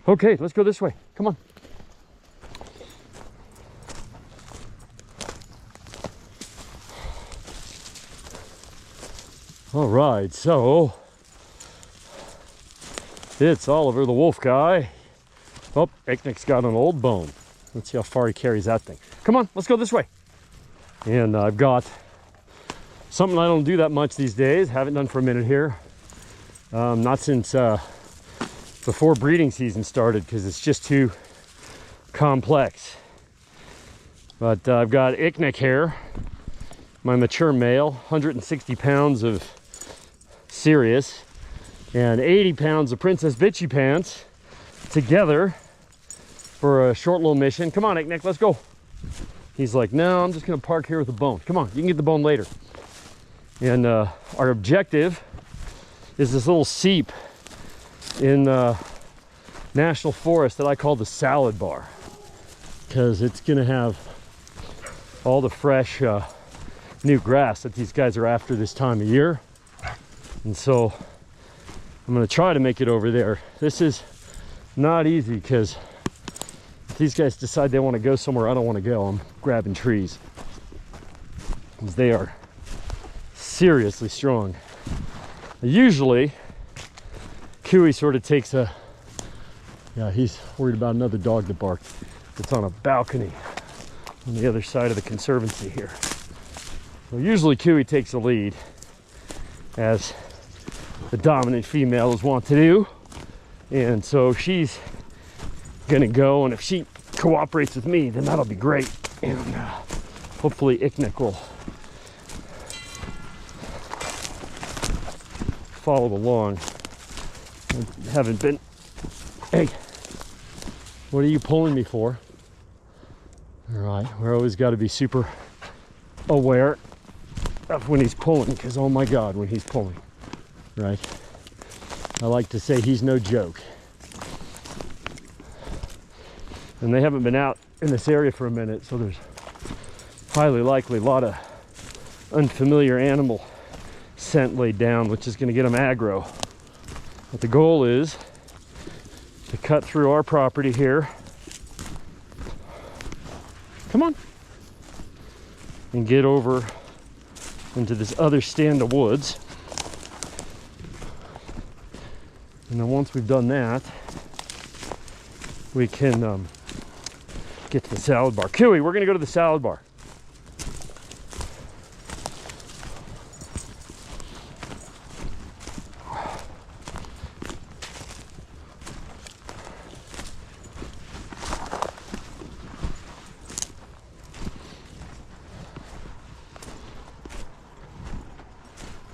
Okay, let's go this way. Come on. All right, so it's Oliver the wolf guy. Oh, Iqniq's got an old bone. Let's see how far he carries that thing. Come on, let's go this way. And I've got something I don't do that much these days. Haven't done for a minute here. Not since before breeding season started, because it's just too complex. But I've got Iqniq here, my mature male, 160 pounds of Sirius and 80 pounds of Princess Bitchy Pants together for a short little mission. Come on, Iqniq, let's go. He's like, no, I'm just gonna park here with the bone. Come on, you can get the bone later. And our objective is this little seep in national forest that I call the salad bar, because it's gonna have all the fresh new grass that these guys are after this time of year. And so I'm gonna try to make it over there. This is not easy, because if these guys decide they want to go somewhere I don't want to go, I'm grabbing trees, because they are seriously strong. Usually Cooey sort of takes a, yeah, he's worried about another dog that barked. It's on a balcony on the other side of the conservancy here. So usually Cooey takes the lead, as the dominant female is wont to do. And so she's gonna go, and if she cooperates with me, then that'll be great. And hopefully Iqniq will follow along. I haven't been, hey, what are you pulling me for? All right, we're always got to be super aware of when he's pulling, because oh my God, when he's pulling, right? I like to say he's no joke. And they haven't been out in this area for a minute, so there's highly likely a lot of unfamiliar animal scent laid down, which is going to get them aggro. But the goal is to cut through our property here. Come on. And get over into this other stand of woods. And then once we've done that, we can get to the salad bar. Cooey, we're going to go to the salad bar.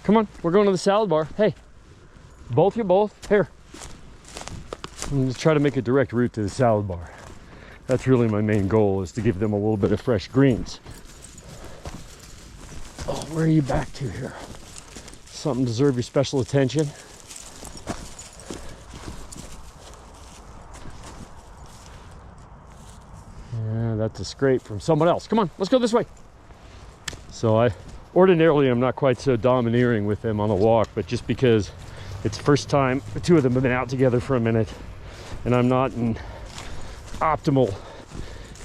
Come on, we're going to the salad bar. Hey, both you both, here. I'm just try to make a direct route to the salad bar. That's really my main goal, is to give them a little bit of fresh greens. Oh, where are you back to here? Something deserve your special attention. Yeah, that's a scrape from someone else. Come on, let's go this way. So ordinarily I'm not quite so domineering with them on the walk, but just because it's the first time the two of them have been out together for a minute, and I'm not in optimal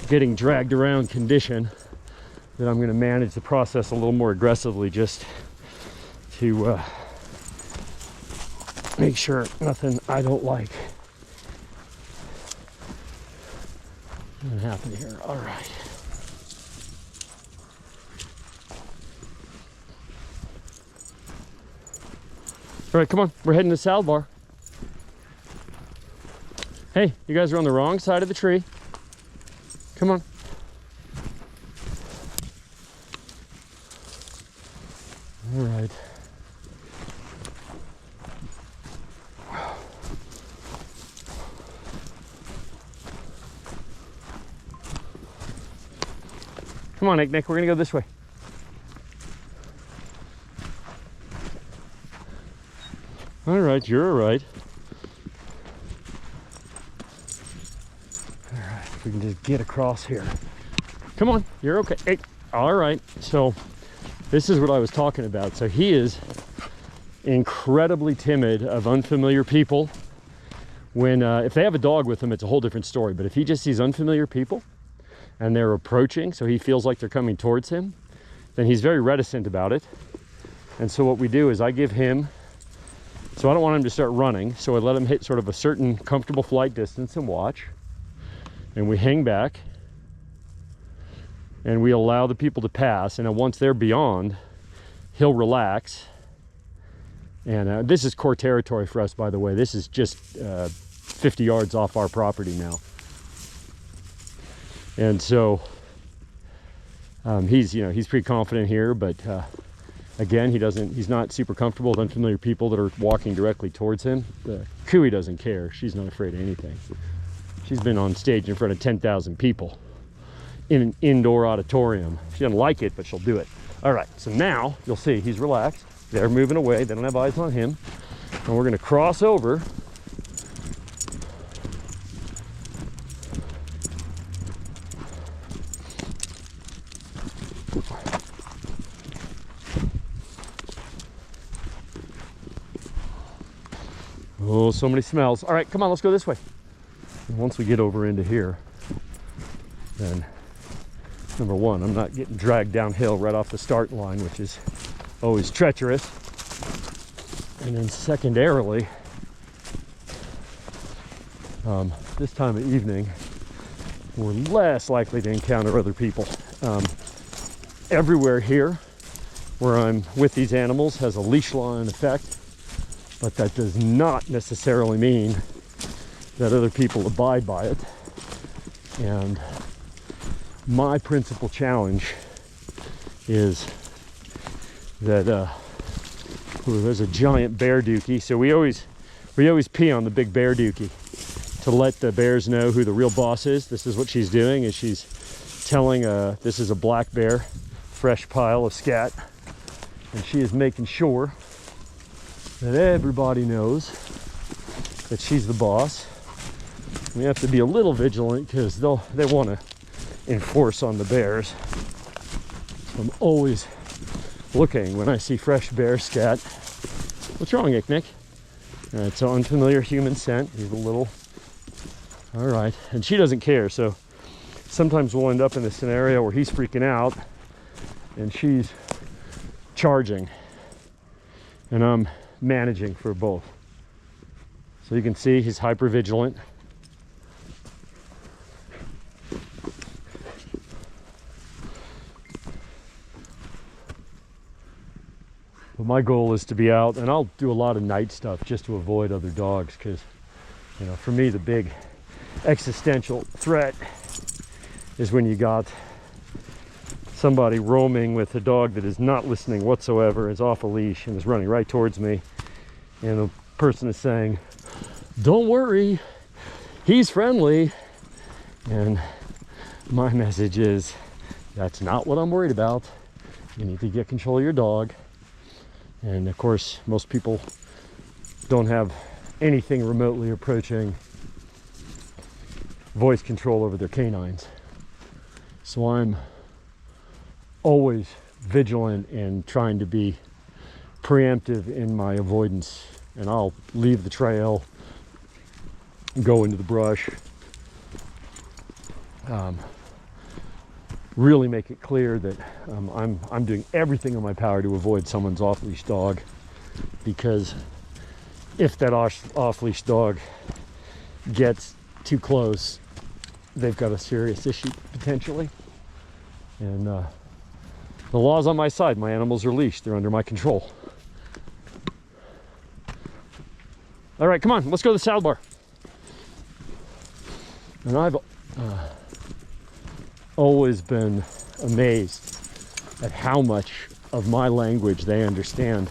getting dragged around condition, that I'm going to manage the process a little more aggressively, just to make sure nothing I don't like doesn't happen here. All right. All right, come on. We're heading to the salad bar. Hey, you guys are on the wrong side of the tree. Come on. All right. Come on, Iqniq, we're gonna go this way. All right, you're all right. All right, if we can just get across here. Come on, you're okay. Hey, all right, so this is what I was talking about. So he is incredibly timid of unfamiliar people. when if they have a dog with them, it's a whole different story. But if he just sees unfamiliar people and they're approaching, so he feels like they're coming towards him, then he's very reticent about it. And so what we do is I give him, so I don't want him to start running, so I let him hit sort of a certain comfortable flight distance and watch. And we hang back and we allow the people to pass. And then once they're beyond, he'll relax. And this is core territory for us, by the way. This is just 50 yards off our property now. And so he's pretty confident here, but again, he's not super comfortable with unfamiliar people that are walking directly towards him. Cooey doesn't care. She's not afraid of anything. She's been on stage in front of 10,000 people in an indoor auditorium. She doesn't like it, but she'll do it. All right, so now you'll see he's relaxed. They're moving away. They don't have eyes on him. And we're gonna cross over. Oh, so many smells. All right, come on, let's go this way. And once we get over into here, then number one, I'm not getting dragged downhill right off the start line, which is always treacherous. And then secondarily, this time of evening, we're less likely to encounter other people. Everywhere here where I'm with these animals has a leash law in effect, but that does not necessarily mean that other people abide by it. And my principal challenge is that there's a giant bear dookie, so we always pee on the big bear dookie to let the bears know who the real boss is. This is what she's doing, is she's telling this is a black bear, fresh pile of scat, and she is making sure that everybody knows that she's the boss. We have to be a little vigilant because they want to enforce on the bears. So I'm always looking when I see fresh bear scat. What's wrong, Iqniq? It's an unfamiliar human scent. He's a little, all right. And she doesn't care. So sometimes we'll end up in a scenario where he's freaking out and she's charging and I'm managing for both. So you can see he's hyper vigilant. But my goal is to be out, and I'll do a lot of night stuff just to avoid other dogs, because, for me, the big existential threat is when you got somebody roaming with a dog that is not listening whatsoever, is off a leash, and is running right towards me, and the person is saying, "Don't worry, he's friendly." And my message is, that's not what I'm worried about. You need to get control of your dog. And of course, most people don't have anything remotely approaching voice control over their canines. So I'm always vigilant and trying to be preemptive in my avoidance. And I'll leave the trail, go into the brush, really make it clear that I'm doing everything in my power to avoid someone's off-leash dog, because if that off-leash dog gets too close, they've got a serious issue potentially. And the law's on my side. My animals are leashed. They're under my control. All right, come on, let's go to the saddle bar. And I've always been amazed at how much of my language they understand.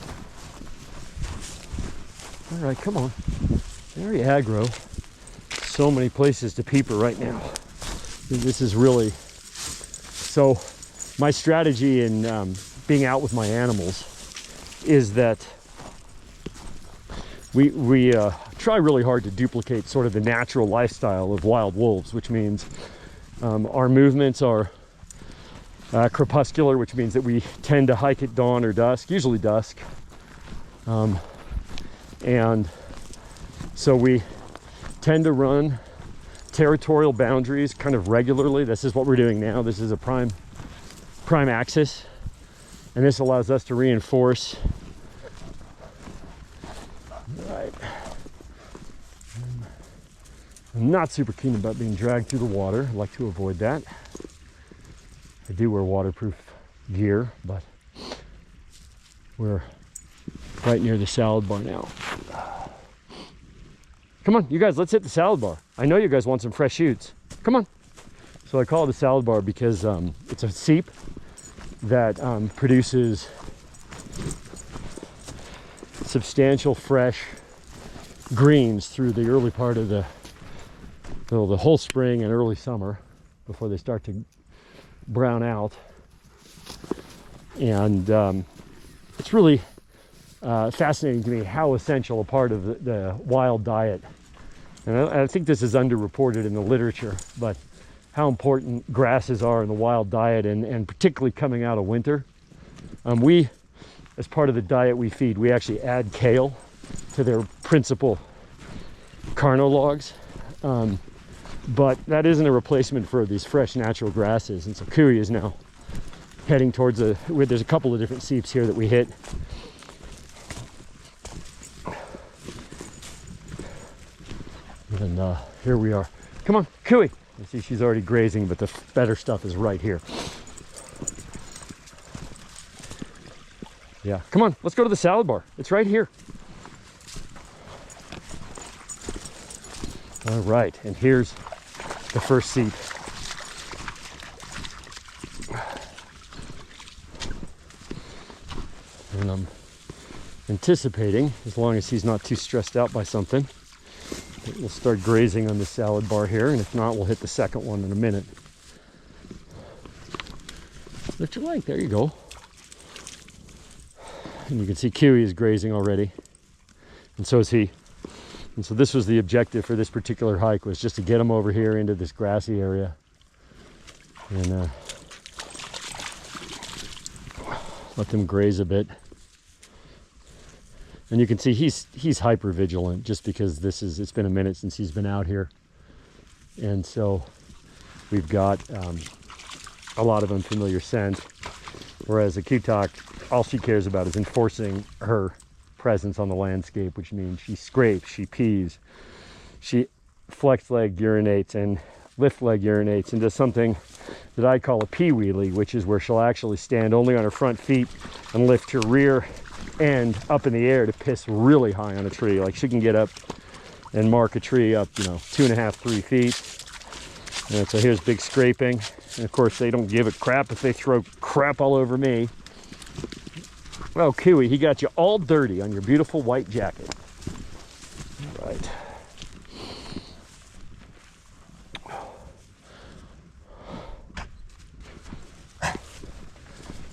All right, come on. Very aggro. So many places to peep her right now. This is really... So my strategy in being out with my animals is that we try really hard to duplicate sort of the natural lifestyle of wild wolves, which means our movements are crepuscular, which means that we tend to hike at dawn or dusk, usually dusk. And so we tend to run territorial boundaries kind of regularly. This is what we're doing now. This is a prime axis, and this allows us to reinforce. Right. I'm not super keen about being dragged through the water. I like to avoid that. I do wear waterproof gear, but we're right near the salad bar now. Come on, you guys, let's hit the salad bar. I know you guys want some fresh shoots. Come on. So I call it a salad bar because it's a seep that produces substantial fresh greens through the early part of the whole spring and early summer before they start to brown out. And it's really fascinating to me how essential a part of the wild diet, and I think this is underreported in the literature, but how important grasses are in the wild diet, and particularly coming out of winter. We, as part of the diet we feed, we actually add kale to their principal carno logs, but that isn't a replacement for these fresh natural grasses. And so Kui is now heading towards there's a couple of different seeps here that we hit. And here we are. Come on, Kui. You see she's already grazing, but the better stuff is right here. Yeah, come on, let's go to the salad bar. It's right here. All right, and here's the first seep. And I'm anticipating, as long as he's not too stressed out by something, that we'll start grazing on the salad bar here, and if not, we'll hit the second one in a minute. Lift your leg, there you go. And you can see Kui is grazing already, and so is he. And so this was the objective for this particular hike, was just to get him over here into this grassy area. And let them graze a bit. And you can see he's hyper vigilant, just because it's been a minute since he's been out here. And so we've got a lot of unfamiliar scent, whereas Aqutaq, all she cares about is enforcing her presence on the landscape, which means she scrapes, she pees, she flex leg urinates and lift leg urinates, and does something that I call a pee wheelie, which is where she'll actually stand only on her front feet and lift her rear end up in the air to piss really high on a tree. Like, she can get up and mark a tree up, 2.5, 3 feet. And so here's big scraping. And of course, they don't give a crap if they throw crap all over me. Well, Kui, he got you all dirty on your beautiful white jacket. All right.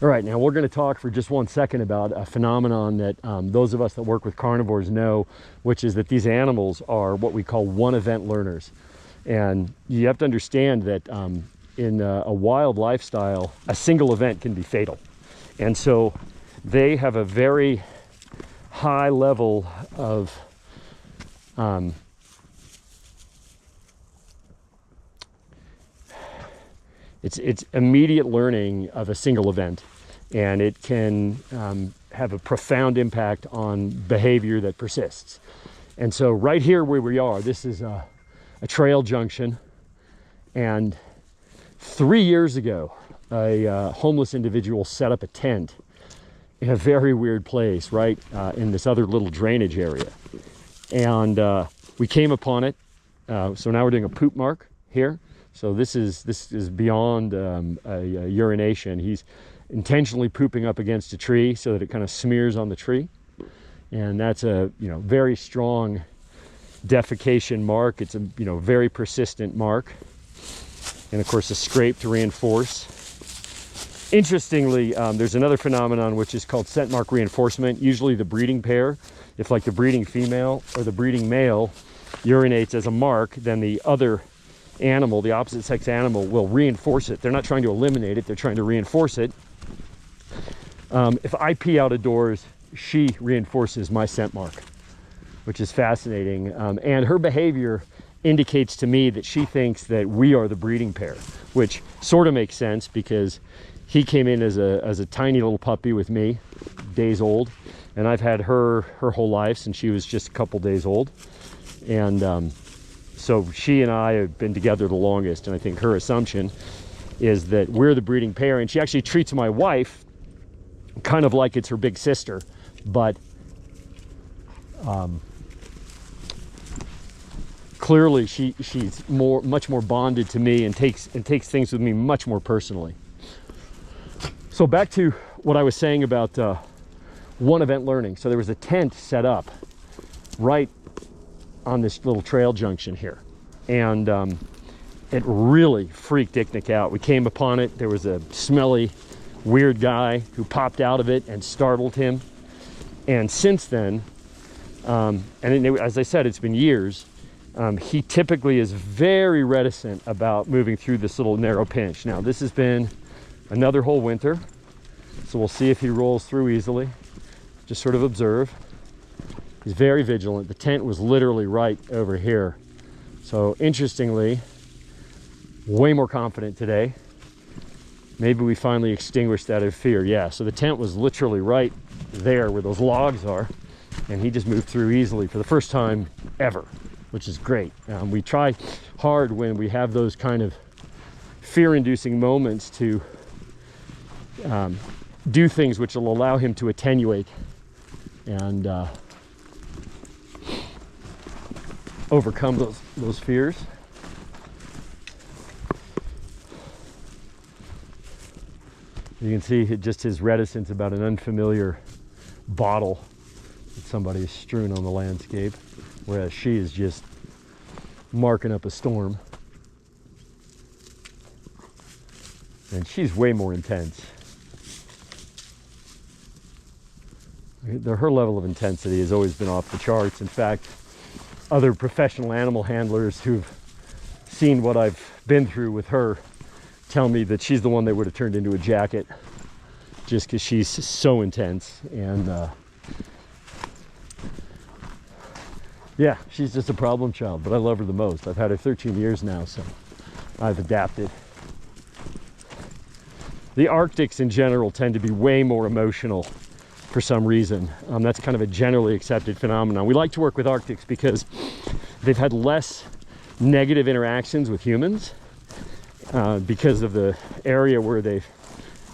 All right, now we're going to talk for just 1 second about a phenomenon that those of us that work with carnivores know, which is that these animals are what we call one-event learners. And you have to understand that in a wild lifestyle, a single event can be fatal. And so they have a very high level of it's immediate learning of a single event, and it can have a profound impact on behavior that persists. And so right here where we are, this is a trail junction, and 3 years ago a homeless individual set up a tent in a very weird place, right in this other little drainage area, and we came upon it. So now we're doing a poop mark here. So this is beyond a urination. He's intentionally pooping up against a tree so that it kind of smears on the tree, and that's a very strong defecation mark. It's a very persistent mark, and of course a scrape to reinforce. Interestingly, there's another phenomenon which is called scent mark reinforcement. Usually the breeding pair, if like the breeding female or the breeding male urinates as a mark, then the other animal, the opposite sex animal, will reinforce it. They're not trying to eliminate it, they're trying to reinforce it. If I pee out of doors, she reinforces my scent mark, which is fascinating. And her behavior indicates to me that she thinks that we are the breeding pair, which sort of makes sense because he came in as a tiny little puppy with me, days old, and I've had her whole life since she was just a couple days old. And so she and I have been together the longest, and I think her assumption is that we're the breeding pair. And she actually treats my wife kind of like it's her big sister, but clearly she's much more bonded to me and takes things with me much more personally. So back to what I was saying about one event learning. So there was a tent set up right on this little trail junction here, and it really freaked Iqniq out. We came upon it. There was a smelly, weird guy who popped out of it and startled him. And since then, as I said, it's been years, he typically is very reticent about moving through this little narrow pinch. Now, this has been another whole winter, so we'll see if he rolls through easily. Just sort of observe. He's very vigilant. The tent was literally right over here. So interestingly, way more confident today. Maybe we finally extinguished that of fear. Yeah, so the tent was literally right there where those logs are, and he just moved through easily for the first time ever, which is great. We try hard when we have those kind of fear-inducing moments to do things which will allow him to attenuate and overcome those fears. You can see just his reticence about an unfamiliar bottle that somebody has strewn on the landscape, whereas she is just marking up a storm. And she's way more intense. Her level of intensity has always been off the charts. In fact, other professional animal handlers who've seen what I've been through with her tell me that she's the one they would have turned into a jacket just because she's so intense. And yeah, she's just a problem child, but I love her the most. I've had her 13 years now, so I've adapted. The Arctics in general tend to be way more emotional for some reason. That's kind of a generally accepted phenomenon. We like to work with Arctics because they've had less negative interactions with humans because of the area where their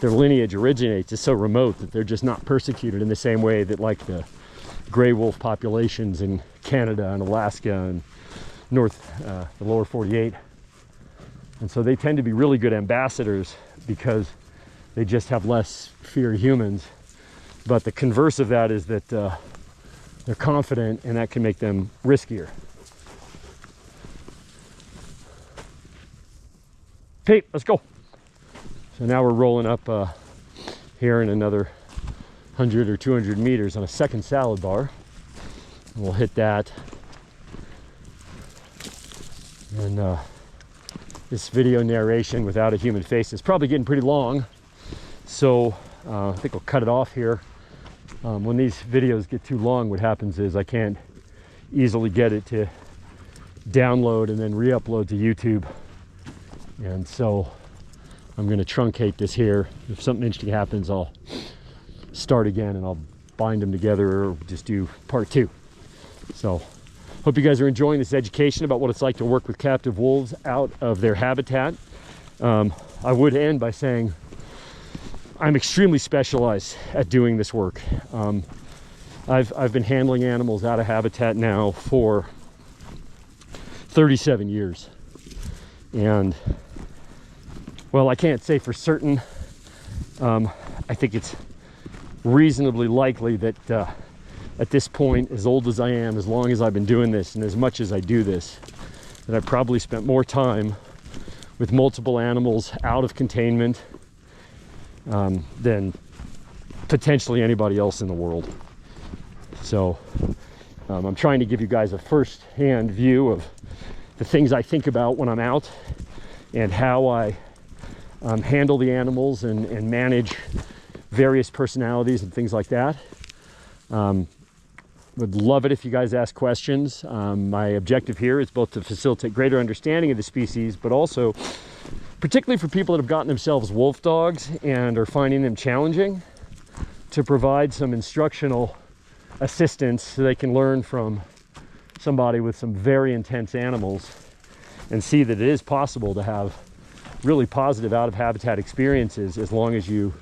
lineage originates is so remote that they're just not persecuted in the same way that like the gray wolf populations in Canada and Alaska and the lower 48. And so they tend to be really good ambassadors because they just have less fear of humans. But the converse of that is that they're confident, and that can make them riskier. Pete, let's go. So now we're rolling up here in another 100 or 200 meters on a second salad bar. And we'll hit that. And this video narration without a human face is probably getting pretty long. So I think we'll cut it off here. When these videos get too long, what happens is I can't easily get it to download and then re-upload to YouTube. And so I'm going to truncate this here. If something interesting happens, I'll start again and I'll bind them together or just do part 2. So hope you guys are enjoying this education about what it's like to work with captive wolves out of their habitat. I would end by saying I'm extremely specialized at doing this work. I've been handling animals out of habitat now for 37 years. And well, I can't say for certain. I think it's reasonably likely that at this point, as old as I am, as long as I've been doing this and as much as I do this, that I've probably spent more time with multiple animals out of containment than potentially anybody else in the world. So I'm trying to give you guys a first-hand view of the things I think about when I'm out and how I handle the animals and manage various personalities and things like that. Would love it if you guys ask questions. My objective here is both to facilitate greater understanding of the species, but also, particularly for people that have gotten themselves wolf dogs and are finding them challenging, to provide some instructional assistance so they can learn from somebody with some very intense animals and see that it is possible to have really positive out of habitat experiences as long as you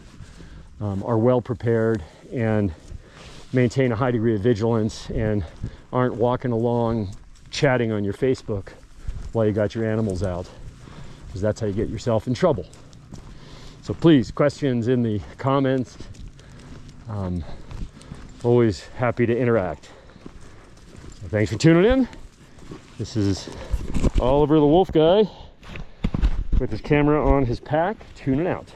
are well prepared and maintain a high degree of vigilance and aren't walking along chatting on your Facebook while you got your animals out, because that's how you get yourself in trouble. So please, questions in the comments. Always happy to interact. So thanks for tuning in. This is Oliver the Wolf Guy with his camera on his pack, tuning out.